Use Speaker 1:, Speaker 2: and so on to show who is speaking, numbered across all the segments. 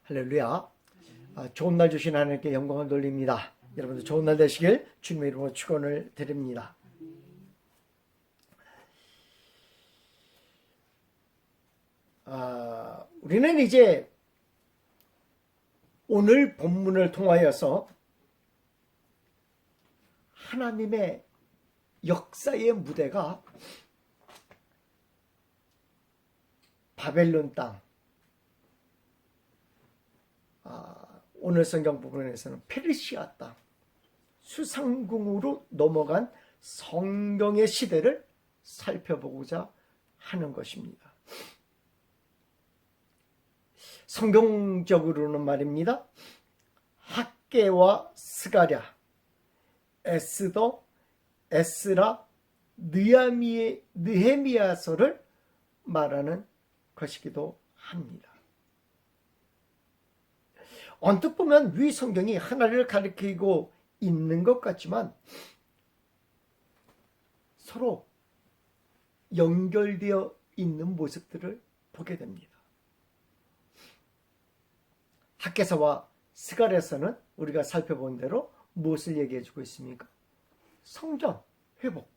Speaker 1: 할렐루야. 좋은 날 주신 하나님께 영광을 돌립니다. 여러분들 좋은 날 되시길 주님의 이름으로 축원을 드립니다. 우리는 이제 오늘 본문을 통하여서 하나님의 역사의 무대가 바벨론 땅, 오늘 성경 부분에서는 페르시아 땅, 수상궁으로 넘어간 성경의 시대를 살펴보고자 하는 것입니다. 성경적으로는 말입니다. 학개와 스가랴, 에스더, 에스라, 느헤미야서를 말하는 것이기도 합니다. 언뜻 보면 위 성경이 하나를 가리키고 있는 것 같지만 서로 연결되어 있는 모습들을 보게 됩니다. 학개서와 스가랴서는 우리가 살펴본 대로 무엇을 얘기해 주고 있습니까? 성전 회복,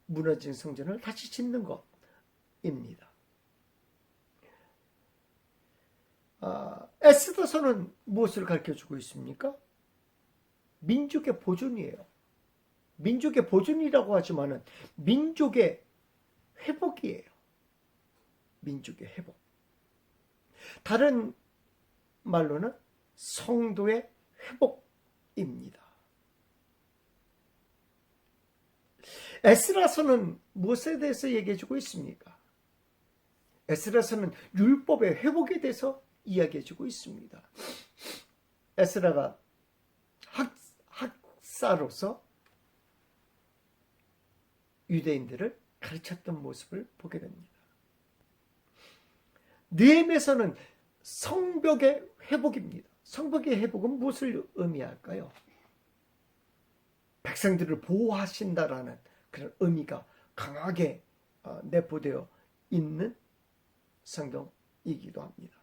Speaker 1: 무너진 성전을 다시 짓는 것입니다. 에스더서는 무엇을 가르쳐주고 있습니까? 민족의 보존이에요. 민족의 보존이라고 하지만은 민족의 회복이에요. 민족의 회복. 다른 말로는 성도의 회복입니다. 에스라서는 무엇에 대해서 얘기해주고 있습니까? 에스라서는 율법의 회복에 대해서 이야기해주고 있습니다. 에스라가 학사로서 유대인들을 가르쳤던 모습을 보게 됩니다. 느헤미야서는 성벽의 회복입니다. 성벽의 회복은 무엇을 의미할까요? 백성들을 보호하신다라는 그런 의미가 강하게 내포되어 있는 성경이기도 합니다.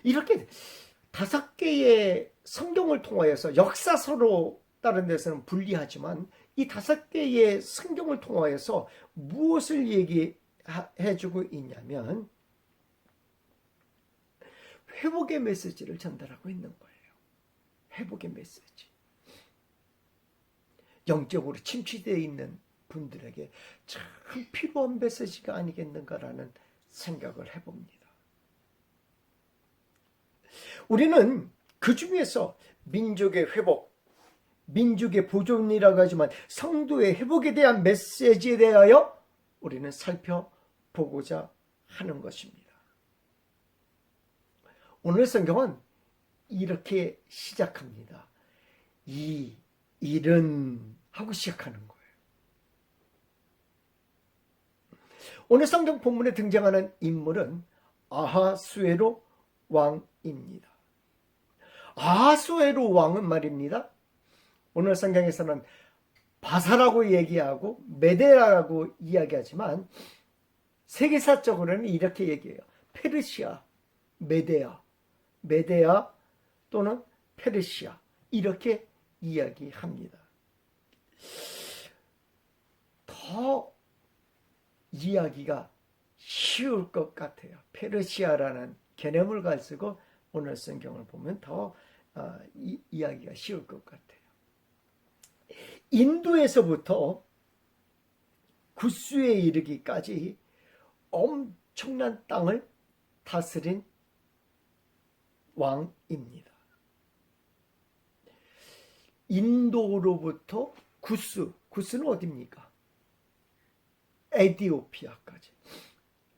Speaker 1: 이렇게 5개의 성경을 통하여서 역사서로 다른 데서는 분리하지만 이 5개의 성경을 통하여서 무엇을 얘기해주고 있냐면 회복의 메시지를 전달하고 있는 거예요. 회복의 메시지. 영적으로 침체되어 있는 분들에게 참 필요한 메시지가 아니겠는가라는 생각을 해봅니다. 우리는 그 중에서 민족의 회복, 민족의 보존이라고 하지만 성도의 회복에 대한 메시지에 대하여 우리는 살펴보고자 하는 것입니다. 오늘 성경은 이렇게 시작합니다. 이 일은 하고 시작하는 거예요. 오늘 성경 본문에 등장하는 인물은 아하수에로 왕입니다. 아하수에로 왕은 말입니다. 오늘 성경에서는 바사라고 얘기하고 메데라라고 이야기하지만 세계사적으로는 이렇게 얘기해요. 페르시아, 메데아 또는 페르시아 이렇게 이야기합니다. 더 이야기가 쉬울 것 같아요. 페르시아라는 개념을 가지고 오늘 성경을 보면 더 이야기가 쉬울 것 같아요. 인도에서부터 구스에 이르기까지 엄청난 땅을 다스린 왕입니다. 인도로부터 구스는 어디입니까? 에티오피아까지.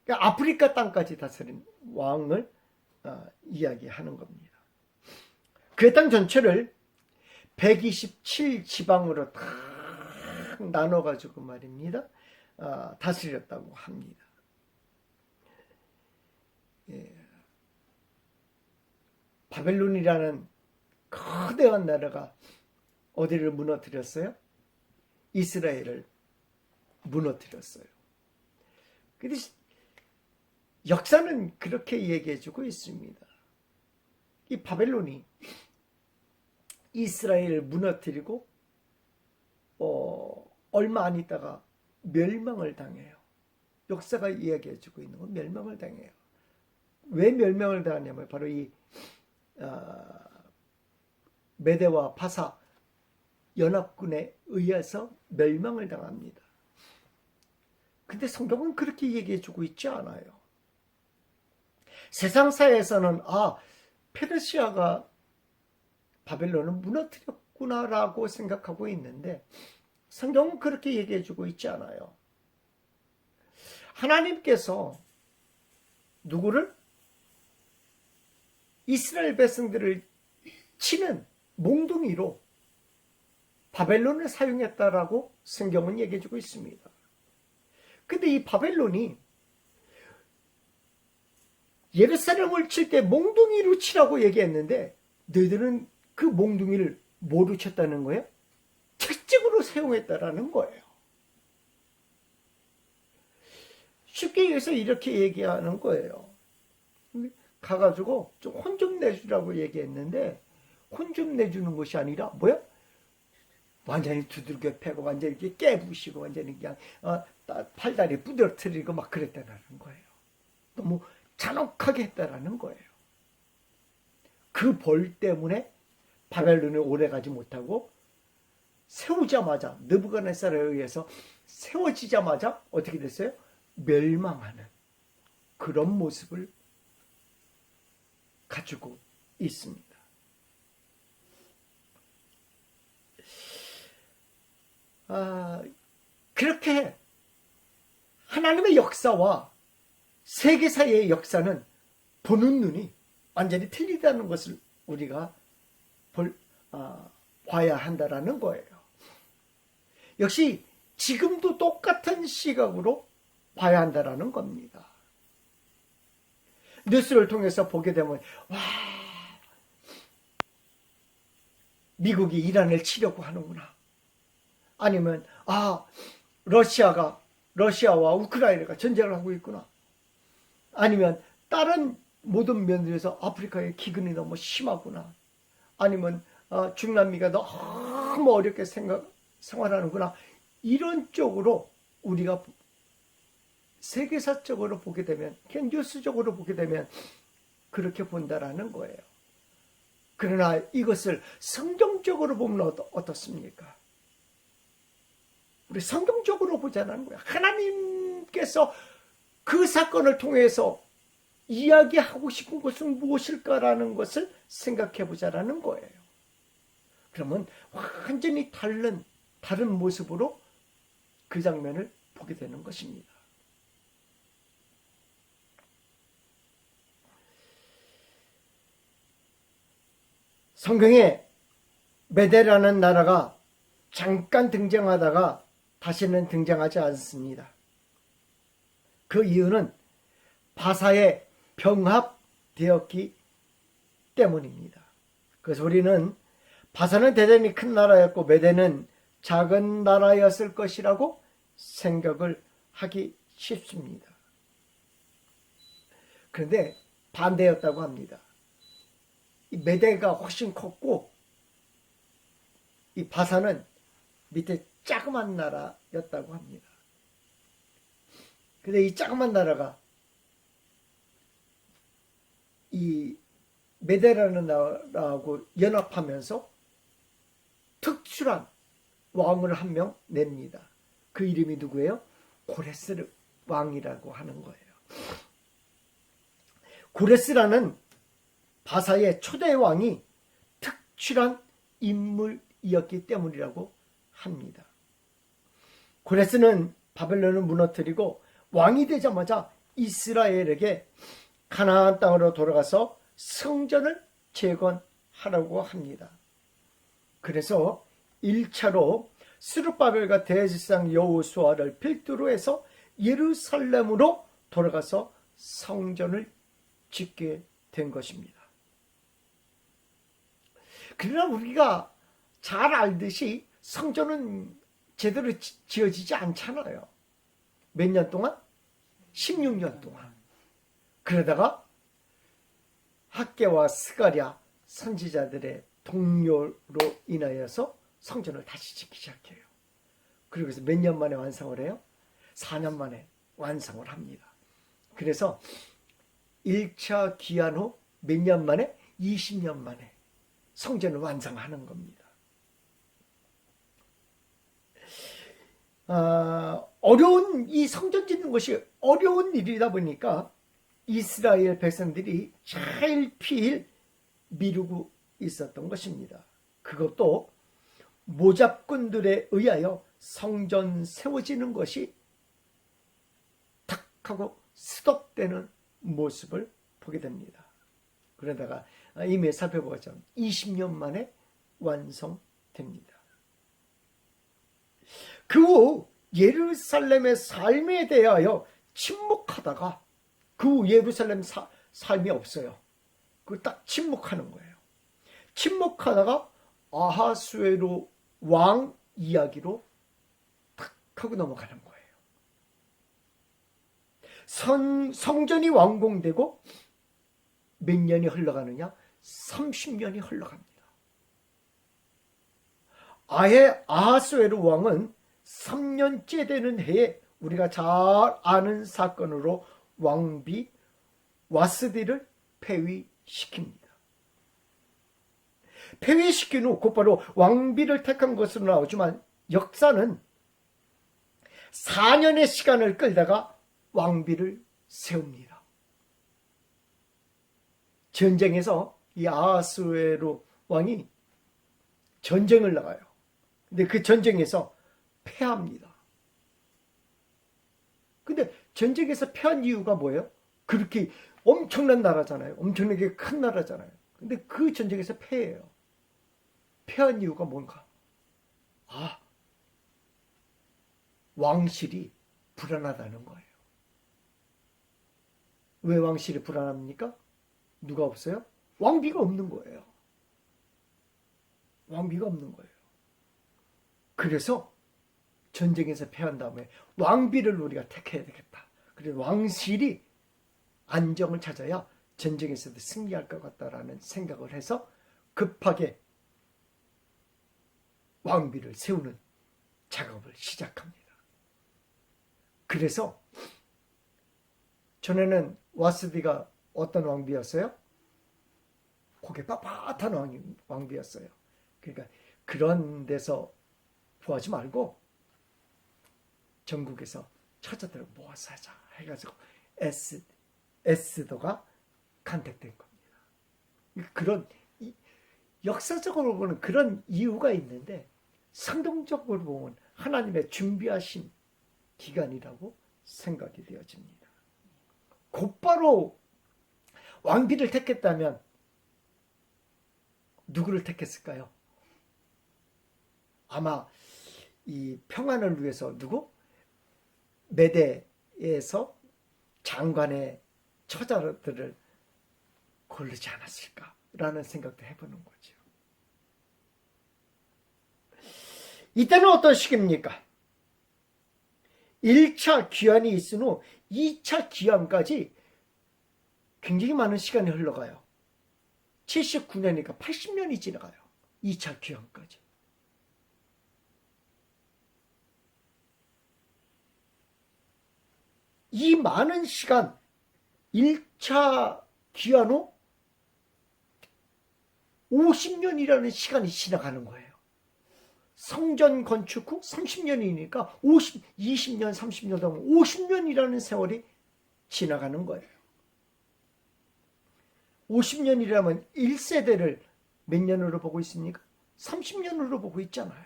Speaker 1: 그러니까 아프리카 땅까지 다스린 왕을 이야기하는 겁니다. 그 땅 전체를 127지방으로 다 나눠가지고 말입니다. 다스렸다고 합니다. 바벨론이라는 거대한 나라가 어디를 무너뜨렸어요? 이스라엘을 무너뜨렸어요. 근데 역사는 그렇게 얘기해주고 있습니다. 이 바벨론이 이스라엘을 무너뜨리고 얼마 안 있다가 멸망을 당해요. 역사가 이야기해주고 있는 건 멸망을 당해요. 왜 멸망을 당하냐면 바로 이 메대와 바사 연합군에 의해서 멸망을 당합니다. 근데 성경은 그렇게 얘기해주고 있지 않아요. 세상사에서는 페르시아가 바벨론을 무너뜨렸구나라고 생각하고 있는데 성경은 그렇게 얘기해주고 있지 않아요. 하나님께서 누구를? 이스라엘 백성들을 치는 몽둥이로 바벨론을 사용했다라고 성경은 얘기해주고 있습니다. 근데 이 바벨론이 예루살렘을 칠 때 몽둥이로 치라고 얘기했는데 너희들은 그 몽둥이를 뭐로 쳤다는 거예요? 특징으로 사용했다라는 거예요. 쉽게 얘기해서 이렇게 얘기하는 거예요. 가가지고 좀 혼 좀 내주라고 얘기했는데 혼 좀 내주는 것이 아니라 뭐야? 완전히 두들겨 패고 완전히 이렇게 깨부시고 완전히 그냥 팔다리 부러뜨리고 막 그랬다는 거예요. 너무 잔혹하게 했다라는 거예요. 그 벌 때문에 바벨론에 오래가지 못하고 세우자마자 느부갓네살에 의해서 세워지자마자 어떻게 됐어요? 멸망하는 그런 모습을 가지고 있습니다. 그렇게 하나님의 역사와 세계사의 역사는 보는 눈이 완전히 틀리다는 것을 우리가 봐야 한다라는 거예요. 역시 지금도 똑같은 시각으로 봐야 한다라는 겁니다. 뉴스를 통해서 보게 되면 미국이 이란을 치려고 하는구나. 아니면 러시아와 우크라이나가 전쟁을 하고 있구나. 아니면 다른 모든 면들에서 아프리카의 기근이 너무 심하구나. 아니면 중남미가 너무 어렵게 생활하는구나. 이런 쪽으로 우리가 세계사적으로 보게 되면, 그냥 뉴스적으로 보게 되면 그렇게 본다라는 거예요. 그러나 이것을 성경적으로 보면 어떻습니까? 우리 성경적으로 보자는 거야. 하나님께서 그 사건을 통해서 이야기하고 싶은 것은 무엇일까라는 것을 생각해 보자라는 거예요. 그러면 완전히 다른 모습으로 그 장면을 보게 되는 것입니다. 성경에 메대라는 나라가 잠깐 등장하다가 다시는 등장하지 않습니다. 그 이유는 바사에 병합되었기 때문입니다. 그래서 우리는 바사는 대단히 큰 나라였고 메대는 작은 나라였을 것이라고 생각을 하기 쉽습니다. 그런데 반대였다고 합니다. 이 메대가 훨씬 컸고 이 바사는 밑에 자그만 나라였다고 합니다. 근데 이 자그만 나라가 이 메대라는 나라하고 연합하면서 특출한 왕을 한 명 냅니다. 그 이름이 누구예요? 고레스 왕이라고 하는 거예요. 고레스라는 바사의 초대 왕이 특출한 인물이었기 때문이라고 합니다. 고레스는 바벨론을 무너뜨리고 왕이 되자마자 이스라엘에게 가나안 땅으로 돌아가서 성전을 재건하라고 합니다. 그래서 1차로 스룹바벨과 대제사장 여호수아를 필두로 해서 예루살렘으로 돌아가서 성전을 짓게 된 것입니다. 그러나 우리가 잘 알듯이 성전은 제대로 지어지지 않잖아요. 몇 년 동안? 16년 동안. 그러다가 학개와 스가랴 선지자들의 동료로 인하여서 성전을 다시 짓기 시작해요. 그리고 몇 년 만에 완성을 해요? 4년 만에 완성을 합니다. 그래서 1차 기한 후 몇 년 만에? 20년 만에 성전을 완성하는 겁니다. 어려운 이 성전 짓는 것이 어려운 일이다 보니까 이스라엘 백성들이 차일피일 미루고 있었던 것입니다. 그것도 모잡꾼들에 의하여 성전 세워지는 것이 탁 하고 스톱되는 모습을 보게 됩니다. 그러다가 이미 살펴보았죠. 20년 만에 완성됩니다. 그 후 예루살렘의 삶에 대하여 침묵하다가 그 후 예루살렘 삶이 없어요. 그 딱 침묵하는 거예요. 침묵하다가 아하수에로 왕 이야기로 탁 하고 넘어가는 거예요. 성전이 완공되고 몇 년이 흘러가느냐? 30년이 흘러갑니다. 아예 아하수에로 왕은 3년째 되는 해에 우리가 잘 아는 사건으로 왕비 와스디를 폐위시킵니다. 폐위시킨 후 곧바로 왕비를 택한 것으로 나오지만 역사는 4년의 시간을 끌다가 왕비를 세웁니다. 전쟁에서 이 아하수에로 왕이 전쟁을 나가요. 근데 그 전쟁에서 패합니다. 근데 전쟁에서 패한 이유가 뭐예요? 그렇게 엄청난 나라잖아요. 엄청나게 큰 나라잖아요. 근데 그 전쟁에서 패해요. 패한 이유가 뭔가? 왕실이 불안하다는 거예요. 왜 왕실이 불안합니까? 누가 없어요? 왕비가 없는 거예요. 왕비가 없는 거예요. 그래서 전쟁에서 패한 다음에 왕비를 우리가 택해야 되겠다. 그래서 왕실이 안정을 찾아야 전쟁에서도 승리할 것 같다라는 생각을 해서 급하게 왕비를 세우는 작업을 시작합니다. 그래서 전에는 와스디가 어떤 왕비였어요? 고개 빳빳한 왕비였어요. 그러니까 그런 데서 구하지 말고 전국에서 처자들을 모아서 하자 해가지고 에스더가 간택된 겁니다. 그런 역사적으로 보는 그런 이유가 있는데 성경적으로 보면 하나님의 준비하신 기간이라고 생각이 되어집니다. 곧바로 왕비를 택했다면 누구를 택했을까요? 아마 이 평안을 위해서 누구? 메대에서 장관의 처자들을 고르지 않았을까라는 생각도 해보는 거죠. 이때는 어떤 시기입니까? 1차 귀환이 있은 후 2차 귀환까지 굉장히 많은 시간이 흘러가요. 79년이니까 80년이 지나가요. 2차 귀환까지. 이 많은 시간 1차 귀환 후 50년이라는 시간이 지나가는 거예요. 성전 건축 후 30년이니까 20년, 30년 동안 50년이라는 세월이 지나가는 거예요. 50년이라면 1세대를 몇 년으로 보고 있습니까? 30년으로 보고 있잖아요.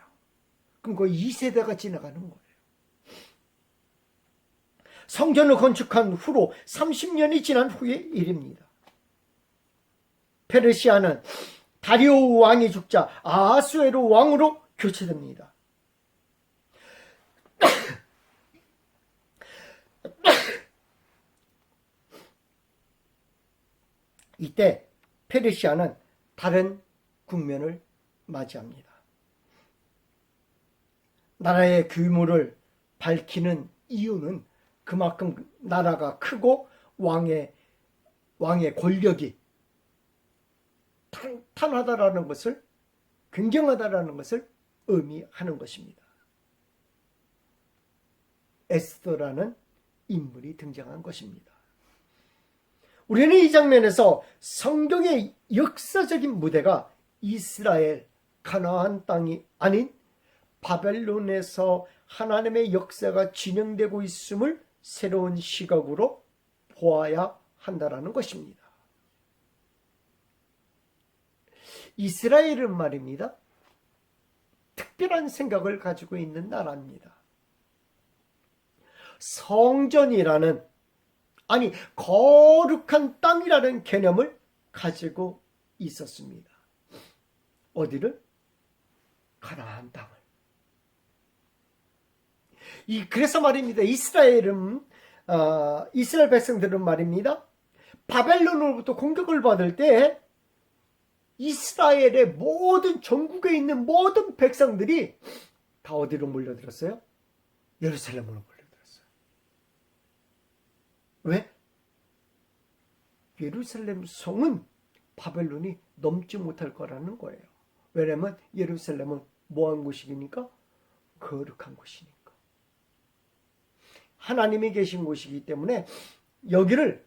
Speaker 1: 그럼 거의 2세대가 지나가는 거예요. 성전을 건축한 후로 30년이 지난 후의 일입니다. 페르시아는 다리오 왕이 죽자 아하수에로 왕으로 교체됩니다. 이때 페르시아는 다른 국면을 맞이합니다. 나라의 규모를 밝히는 이유는 그만큼 나라가 크고 왕의 왕의 권력이 탄탄하다라는 것을, 굉장하다라는 것을 의미하는 것입니다. 에스더라는 인물이 등장한 것입니다. 우리는 이 장면에서 성경의 역사적인 무대가 이스라엘 가나안 땅이 아닌 바벨론에서 하나님의 역사가 진행되고 있음을 새로운 시각으로 보아야 한다라는 것입니다. 이스라엘은 말입니다, 특별한 생각을 가지고 있는 나라입니다. 성전이라는, 아니 거룩한 땅이라는 개념을 가지고 있었습니다. 어디를? 가나안 땅을. 그래서 말입니다, 이스라엘 백성들은 말입니다, 바벨론으로부터 공격을 받을 때 이스라엘의 모든 전국에 있는 모든 백성들이 다 어디로 몰려들었어요? 예루살렘으로 몰려들었어요. 왜? 예루살렘 성은 바벨론이 넘지 못할 거라는 거예요. 왜냐하면 예루살렘은 뭐한 곳이니까? 거룩한 곳이니까. 하나님이 계신 곳이기 때문에 여기를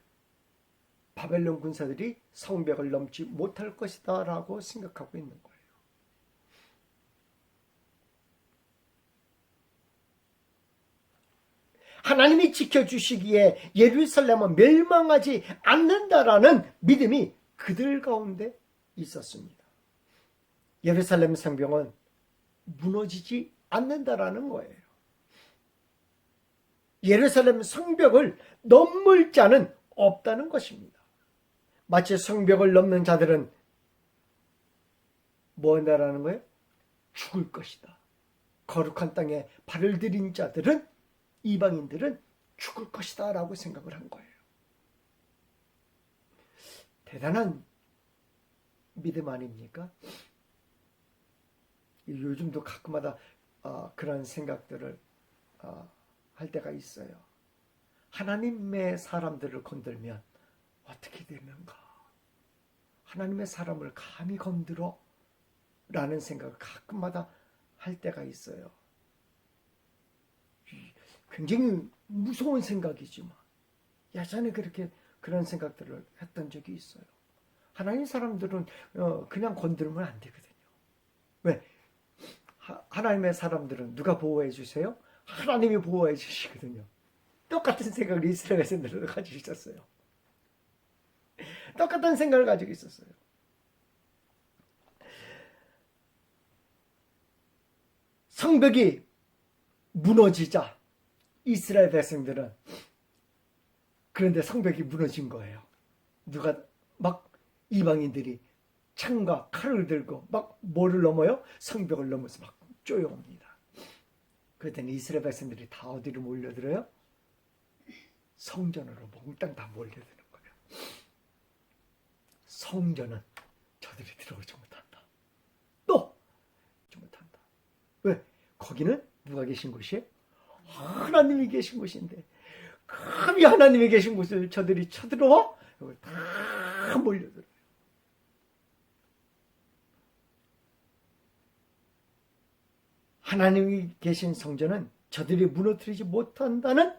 Speaker 1: 바벨론 군사들이 성벽을 넘지 못할 것이다 라고 생각하고 있는 거예요. 하나님이 지켜주시기에 예루살렘은 멸망하지 않는다라는 믿음이 그들 가운데 있었습니다. 예루살렘 성벽은 무너지지 않는다라는 거예요. 예루살렘 성벽을 넘을 자는 없다는 것입니다. 마치 성벽을 넘는 자들은 뭐 한다라는 거예요? 죽을 것이다. 거룩한 땅에 발을 들인 자들은, 이방인들은 죽을 것이다 라고 생각을 한 거예요. 대단한 믿음 아닙니까? 요즘도 가끔마다 그런 생각들을 할 때가 있어요. 하나님의 사람들을 건들면 어떻게 되는가? 하나님의 사람을 감히 건드려? 라는 생각을 가끔마다 할 때가 있어요. 굉장히 무서운 생각이지만 예전에 그런 생각들을 했던 적이 있어요. 하나님 사람들은 그냥 건드리면 안 되거든요. 왜? 하나님의 사람들은 누가 보호해 주세요? 하나님이 보호해 주시거든요. 똑같은 생각을 이스라엘 백성들도 가지고 있었어요. 똑같은 생각을 가지고 있었어요. 성벽이 무너지자 이스라엘 백성들은, 그런데 성벽이 무너진 거예요. 누가 막 이방인들이 창과 칼을 들고 막 뭐를 넘어요? 성벽을 넘어서 막 쪼여옵니다. 그랬더니 이스라엘 백성들이 다 어디로 몰려들어요? 성전으로 몽땅 다 몰려드는 거예요. 성전은 저들이 들어오지 못한다. 또 오지 못한다. 왜? 거기는 누가 계신 곳이에요? 하나님이 계신 곳인데 감히 하나님이 계신 곳을 저들이 쳐들어와? 여기 다 몰려들어요. 하나님이 계신 성전은 저들이 무너뜨리지 못한다는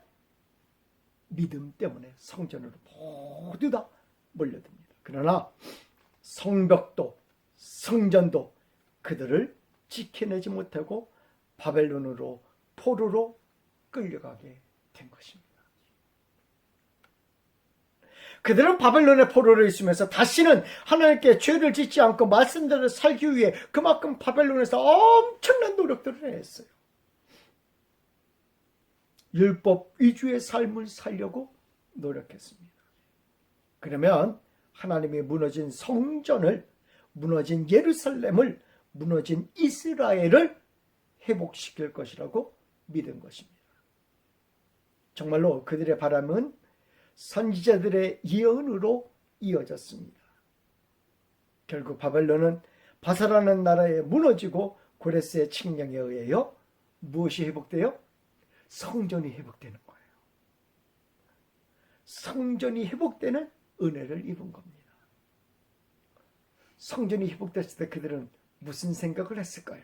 Speaker 1: 믿음 때문에 성전으로 모두 다 몰려듭니다. 그러나 성벽도 성전도 그들을 지켜내지 못하고 바벨론으로, 포로로 끌려가게 된 것입니다. 그들은 바벨론의 포로로 있으면서 다시는 하나님께 죄를 짓지 않고 말씀대로 살기 위해 그만큼 바벨론에서 엄청난 노력들을 했어요. 율법 위주의 삶을 살려고 노력했습니다. 그러면 하나님이 무너진 성전을, 무너진 예루살렘을, 무너진 이스라엘을 회복시킬 것이라고 믿은 것입니다. 정말로 그들의 바람은 선지자들의 예언으로 이어졌습니다. 결국 바벨론은 바사라는 나라에 무너지고 고레스의 칙령에 의하여 무엇이 회복돼요? 성전이 회복되는 거예요. 성전이 회복되는 은혜를 입은 겁니다. 성전이 회복됐을 때 그들은 무슨 생각을 했을까요?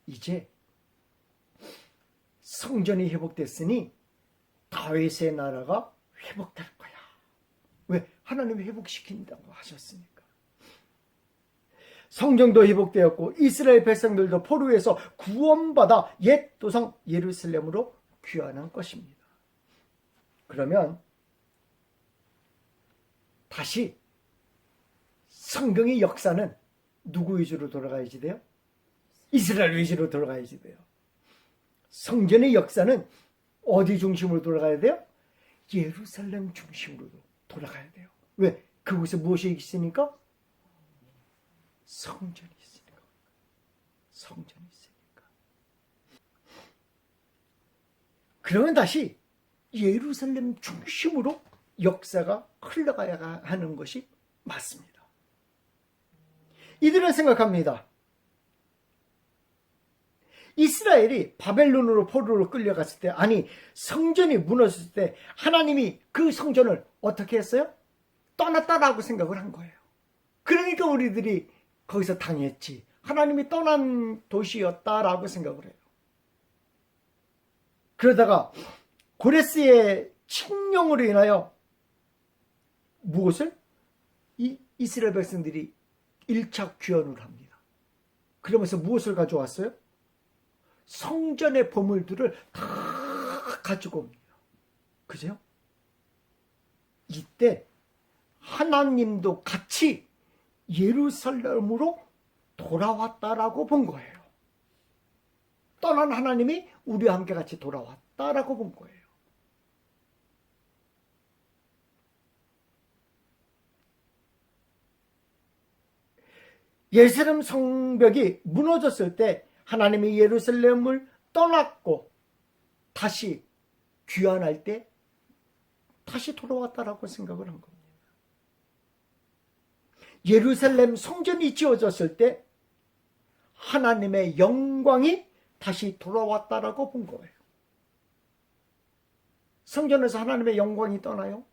Speaker 1: 이제 성전이 회복됐으니 다윗의 나라가 회복될 거야. 왜? 하나님이 회복시킨다고 하셨으니까. 성전도 회복되었고 이스라엘 백성들도 포로에서 구원받아 옛 도성 예루살렘으로 귀환한 것입니다. 그러면 다시 성경의 역사는 누구 위주로 돌아가야지 돼요? 이스라엘 위주로 돌아가야지 돼요. 성전의 역사는 어디 중심으로 돌아가야 돼요? 예루살렘 중심으로 돌아가야 돼요. 왜? 그곳에 무엇이 있으니까? 성전이 있으니까. 성전이 있으니까. 그러면 다시 예루살렘 중심으로 역사가 흘러가야 하는 것이 맞습니다. 이들은 생각합니다. 이스라엘이 바벨론으로 포로로 끌려갔을 때, 아니 성전이 무너졌을 때 하나님이 그 성전을 어떻게 했어요? 떠났다라고 생각을 한 거예요. 그러니까 우리들이 거기서 당했지. 하나님이 떠난 도시였다라고 생각을 해요. 그러다가 고레스의 칙령으로 인하여 무엇을? 이스라엘 백성들이 1차 귀환을 합니다. 그러면서 무엇을 가져왔어요? 성전의 보물들을 다 가지고 옵니다. 그죠? 이때 하나님도 같이 예루살렘으로 돌아왔다라고 본 거예요. 떠난 하나님이 우리와 함께 같이 돌아왔다라고 본 거예요. 예루살렘 성벽이 무너졌을 때 하나님이 예루살렘을 떠났고 다시 귀환할 때 다시 돌아왔다라고 생각을 한 겁니다. 예루살렘 성전이 지어졌을 때 하나님의 영광이 다시 돌아왔다라고 본 거예요. 성전에서 하나님의 영광이 떠나요?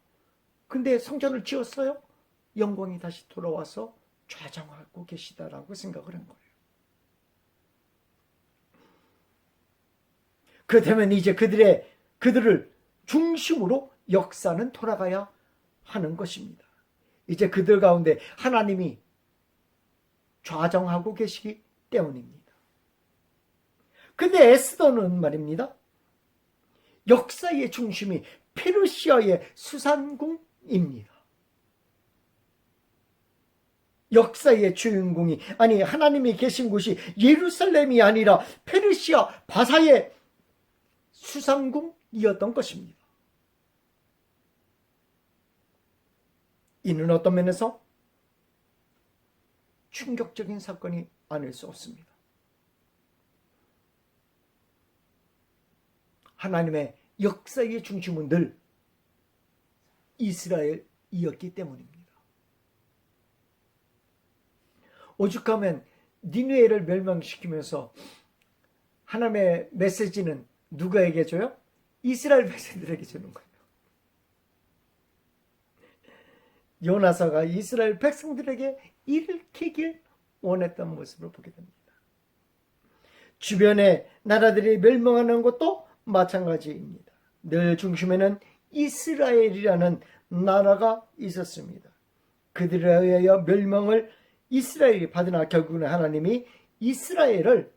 Speaker 1: 근데 성전을 지었어요? 영광이 다시 돌아와서 좌정하고 계시다라고 생각을 한 거예요. 그렇다면 이제 그들을 중심으로 역사는 돌아가야 하는 것입니다. 이제 그들 가운데 하나님이 좌정하고 계시기 때문입니다. 근데 에스더는 말입니다. 역사의 중심이 페르시아의 수산궁입니다. 역사의 주인공이, 아니 하나님이 계신 곳이 예루살렘이 아니라 페르시아 바사의 수산궁이었던 것입니다. 이는 어떤 면에서 충격적인 사건이 아닐 수 없습니다. 하나님의 역사의 중심은 늘 이스라엘이었기 때문입니다. 오죽하면 니느웨를 멸망시키면서 하나님의 메시지는 누구에게 줘요? 이스라엘 백성들에게 주는 거예요. 요나서가 이스라엘 백성들에게 일으키길 원했던 모습을 보게 됩니다. 주변의 나라들이 멸망하는 것도 마찬가지입니다. 늘 중심에는 이스라엘이라는 나라가 있었습니다. 그들에 의하여 멸망을 이스라엘이 받으나 결국은 하나님이 이스라엘을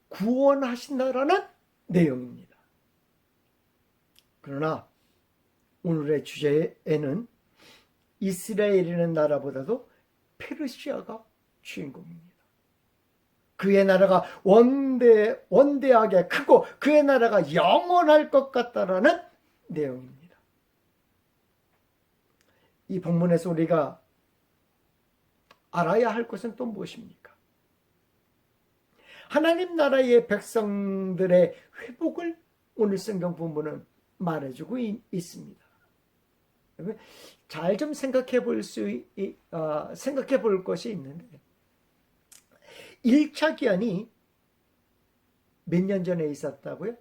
Speaker 1: 구원하신다라는 내용입니다. 그러나 오늘의 주제에는 이스라엘이라는 나라보다도 페르시아가 주인공입니다. 그의 나라가 원대하게 크고 그의 나라가 영원할 것 같다라는 내용입니다. 이 본문에서 우리가 알아야 할 것은 또 무엇입니까? 하나님 나라의 백성들의 회복을 오늘 성경 본문은 말해주고 있습니다. 잘 좀 생각해 볼 것이 있는데 1차 기한이 몇 년 전에 있었다고요?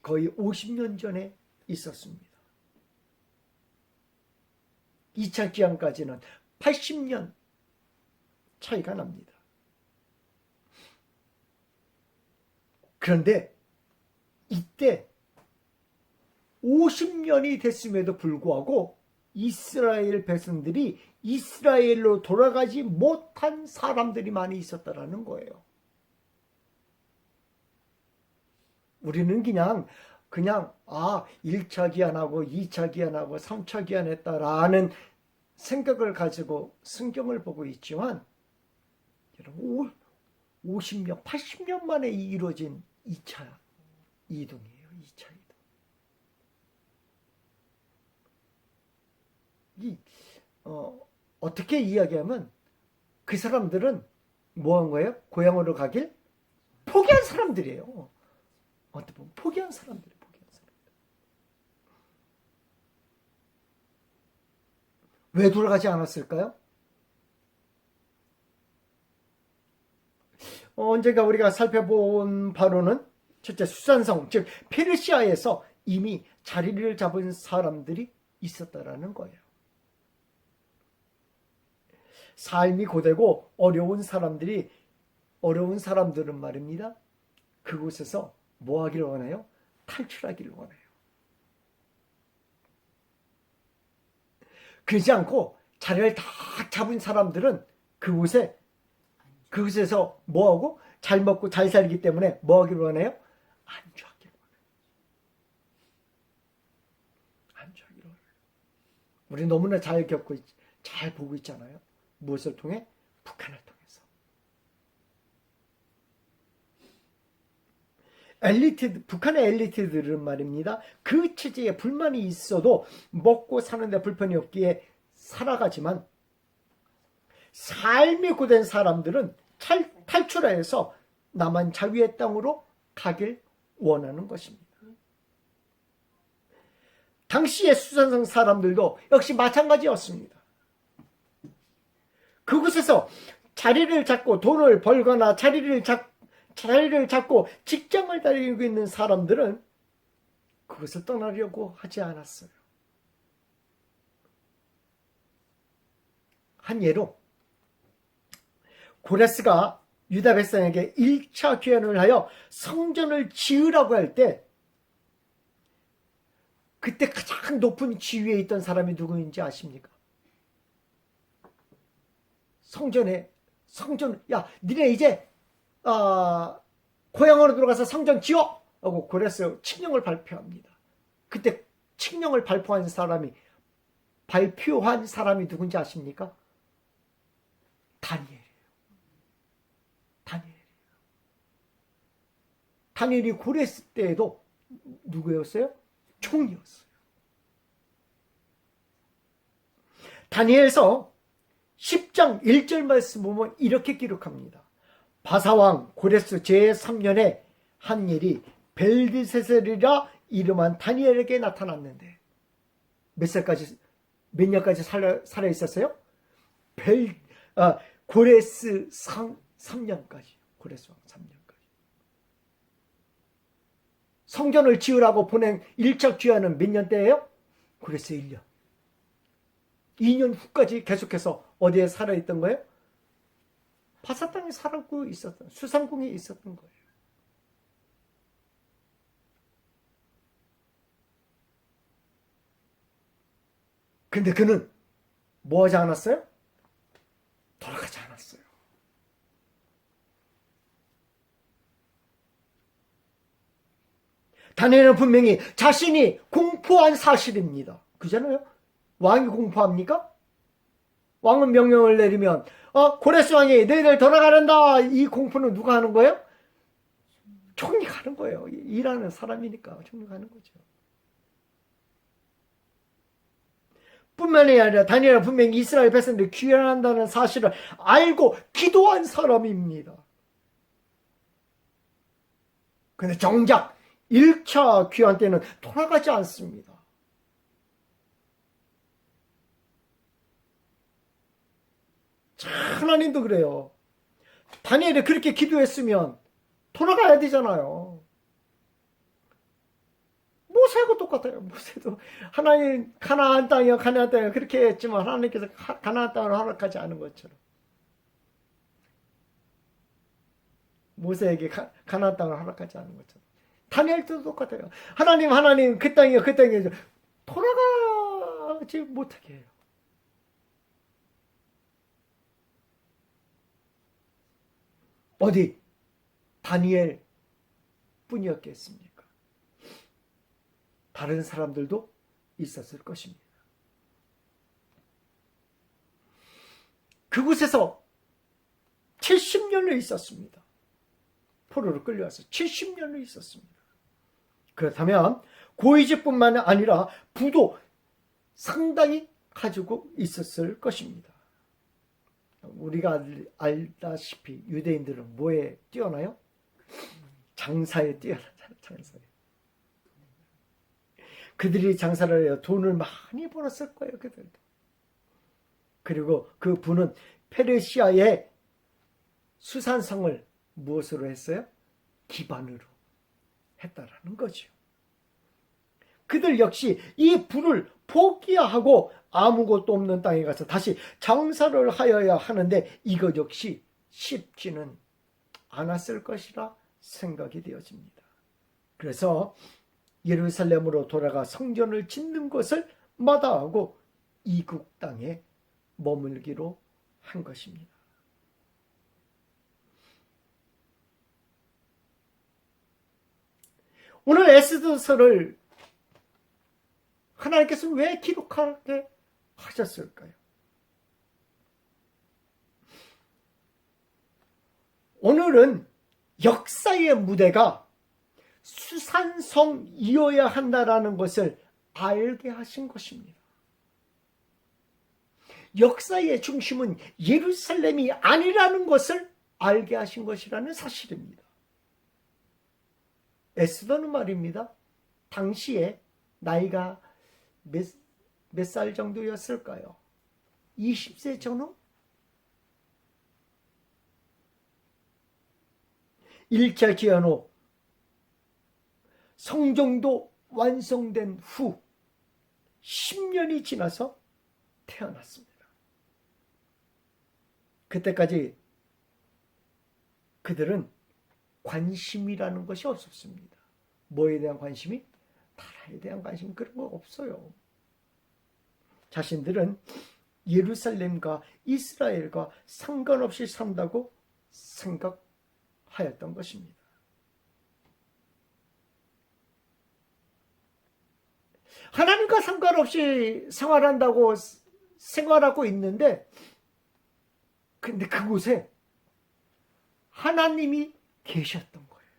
Speaker 1: 거의 50년 전에 있었습니다. 2차 귀환까지는 80년 차이가 납니다. 그런데 이때 50년이 됐음에도 불구하고 이스라엘 백성들이 이스라엘로 돌아가지 못한 사람들이 많이 있었다라는 거예요. 우리는 그냥 1차 기한하고 2차 기한하고 3차 기한했다라는 생각을 가지고 성경을 보고 있지만 여러분 50년, 80년 만에 이루어진 2차 이동이에요. 2차 이동. 어떻게 이야기하면 그 사람들은 뭐 한 거예요? 고향으로 가길 포기한 사람들이에요. 어떻게 보면 포기한 사람들. 왜 돌아가지 않았을까요? 언젠가 우리가 살펴본 바로는 첫째 수산성, 즉 페르시아에서 이미 자리를 잡은 사람들이 있었다라는 거예요. 삶이 고되고 어려운 사람들은 말입니다. 그곳에서 뭐 하기를 원해요? 탈출하기를 원해요. 그러지 않고 자리를 다 잡은 사람들은 그곳에서 뭐하고? 잘 먹고 잘 살기 때문에 뭐 하기를 원해요? 안주하기를 원해요. 안주하기를 원해요. 우리 너무나 잘 보고 있잖아요. 무엇을 통해? 북한을 통해서. 북한의 엘리트들은 말입니다. 그 체제에 불만이 있어도 먹고 사는데 불편이 없기에 살아가지만 삶이 고된 사람들은 탈출해서 남한 자유의 땅으로 가길 원하는 것입니다. 당시의 수산성 사람들도 역시 마찬가지였습니다. 그곳에서 자리를 잡고 돈을 벌거나 자리를 잡고 직장을 다니고 있는 사람들은 그것을 떠나려고 하지 않았어요. 한 예로 고레스가 유다 백성에게 1차 귀환을 하여 성전을 지으라고 할 때 그때 가장 높은 지위에 있던 사람이 누구인지 아십니까? 야 니네 이제 고향으로 들어가서 성전 지어! 하고 고레스 칙령을 발표합니다. 그때 칙령을 발표한 사람이 누군지 아십니까? 다니엘이 고레스 때에도 누구였어요? 총리였어요. 다니엘서 10장 1절 말씀 보면 이렇게 기록합니다. 바사왕 고레스 제3년에 한 일이 벨드세셀이라 이름한 다니엘에게 나타났는데 몇 년까지 살아 있었어요? 고레스 3년까지. 고레스 왕 3년까지. 성전을 지으라고 보낸 1차 귀환은 몇 년 때예요? 고레스 1년. 2년 후까지 계속해서 어디에 살아있던 거예요? 바사 땅에 살고 있었던, 수상궁에 있었던 거예요. 근데 그는 뭐 하지 않았어요? 돌아가지 않았어요. 다니엘은 분명히 자신이 공포한 사실입니다. 그잖아요? 왕이 공포합니까? 왕은 명령을 내리면 고레스 왕이 너희들 돌아가란다. 이 공포는 누가 하는 거예요? 총리가 하는 거예요. 일하는 사람이니까 총리가 하는 거죠. 뿐만이 아니라 다니엘은 분명히 이스라엘 백성들이 귀환한다는 사실을 알고 기도한 사람입니다. 근데 정작 1차 귀환 때는 돌아가지 않습니다. 하나님도 그래요. 다니엘이 그렇게 기도했으면 돌아가야 되잖아요. 뭐 모세하고 똑같아요. 모세도 하나님 가나안 땅이요 가나안 땅이요 그렇게 했지만 하나님께서 가나안 땅을 허락하지 않은 것처럼 모세에게 가나안 땅을 허락하지 않은 것처럼 다니엘도 똑같아요. 하나님 그 땅이요 그 땅이요 돌아가지 못하게 해요. 어디 다니엘 뿐이었겠습니까? 다른 사람들도 있었을 것입니다. 그곳에서 70년을 있었습니다. 포로로 끌려와서 70년을 있었습니다. 그렇다면 고위직뿐만 아니라 부도 상당히 가지고 있었을 것입니다. 우리가 알다시피 유대인들은 뭐에 뛰어나요? 장사에 뛰어나잖아요. 장사에. 그들이 장사를 해요. 돈을 많이 벌었을 거예요. 그들도. 그리고 그 부는 페르시아의 수산성을 무엇으로 했어요? 기반으로 했다라는 거죠. 그들 역시 이 부를 포기하고 아무것도 없는 땅에 가서 다시 장사를 하여야 하는데 이것 역시 쉽지는 않았을 것이라 생각이 되어집니다. 그래서 예루살렘으로 돌아가 성전을 짓는 것을 마다하고 이국 땅에 머물기로 한 것입니다. 오늘 에스더서를 하나님께서 왜 기록하게 하셨을까요? 오늘은 역사의 무대가 수산성이어야 한다라는 것을 알게 하신 것입니다. 역사의 중심은 예루살렘이 아니라는 것을 알게 하신 것이라는 사실입니다. 에스더는 말입니다. 당시에 나이가 몇 살 정도였을까요? 20세 전후? 1차 기한 후 성정도 완성된 후 10년이 지나서 태어났습니다. 그때까지 그들은 관심이라는 것이 없었습니다. 뭐에 대한 관심이? 나라에 대한 관심 그런 거 없어요. 자신들은 예루살렘과 이스라엘과 상관없이 산다고 생각하였던 것입니다. 하나님과 상관없이 생활하고 있는데 근데 그곳에 하나님이 계셨던 거예요.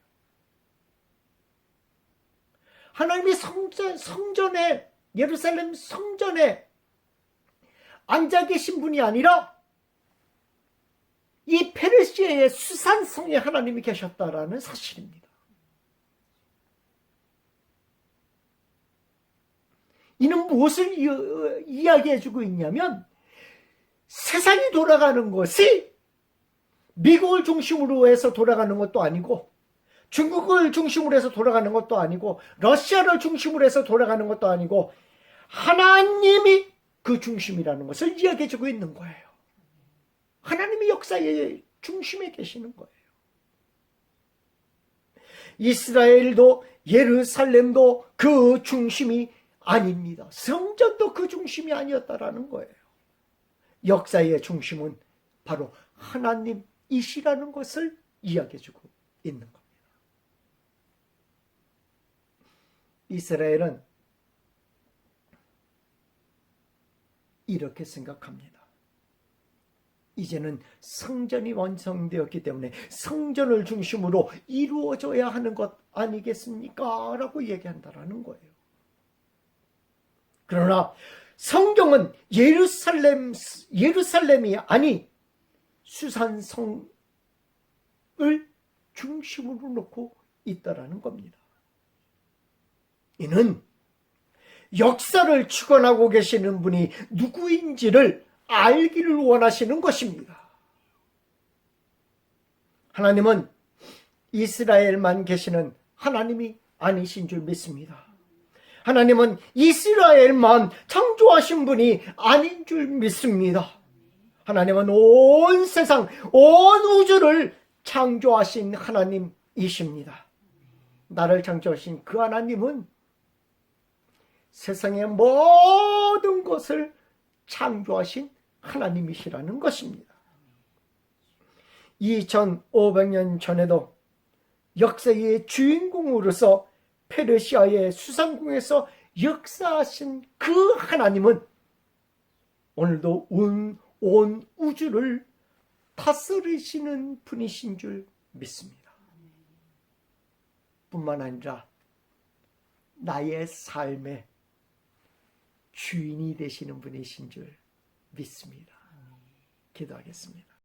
Speaker 1: 하나님이 성전에 예루살렘 성전에 앉아 계신 분이 아니라 이 페르시아의 수산성에 하나님이 계셨다라는 사실입니다. 이는 무엇을 이야기해주고 있냐면 세상이 돌아가는 것이 미국을 중심으로 해서 돌아가는 것도 아니고 중국을 중심으로 해서 돌아가는 것도 아니고 러시아를 중심으로 해서 돌아가는 것도 아니고 하나님이 그 중심이라는 것을 이야기해주고 있는 거예요. 하나님이 역사의 중심에 계시는 거예요. 이스라엘도 예루살렘도 그 중심이 아닙니다. 성전도 그 중심이 아니었다라는 거예요. 역사의 중심은 바로 하나님이시라는 것을 이야기해주고 있는 겁니다. 이스라엘은 이렇게 생각합니다. 이제는 성전이 완성되었기 때문에 성전을 중심으로 이루어져야 하는 것 아니겠습니까? 라고 얘기한다라는 거예요. 그러나 성경은 예루살렘이 아니 수산성을 중심으로 놓고 있다라는 겁니다. 이는 역사를 주관하고 계시는 분이 누구인지를 알기를 원하시는 것입니다. 하나님은 이스라엘만 계시는 하나님이 아니신 줄 믿습니다. 하나님은 이스라엘만 창조하신 분이 아닌 줄 믿습니다. 하나님은 온 세상, 온 우주를 창조하신 하나님이십니다. 나를 창조하신 그 하나님은 세상의 모든 것을 창조하신 하나님이시라는 것입니다. 2500년 전에도 역사의 주인공으로서 페르시아의 수상궁에서 역사하신 그 하나님은 오늘도 온 우주를 다스리시는 분이신 줄 믿습니다. 뿐만 아니라 나의 삶의 주인이 되시는 분이신 줄 믿습니다. 기도하겠습니다.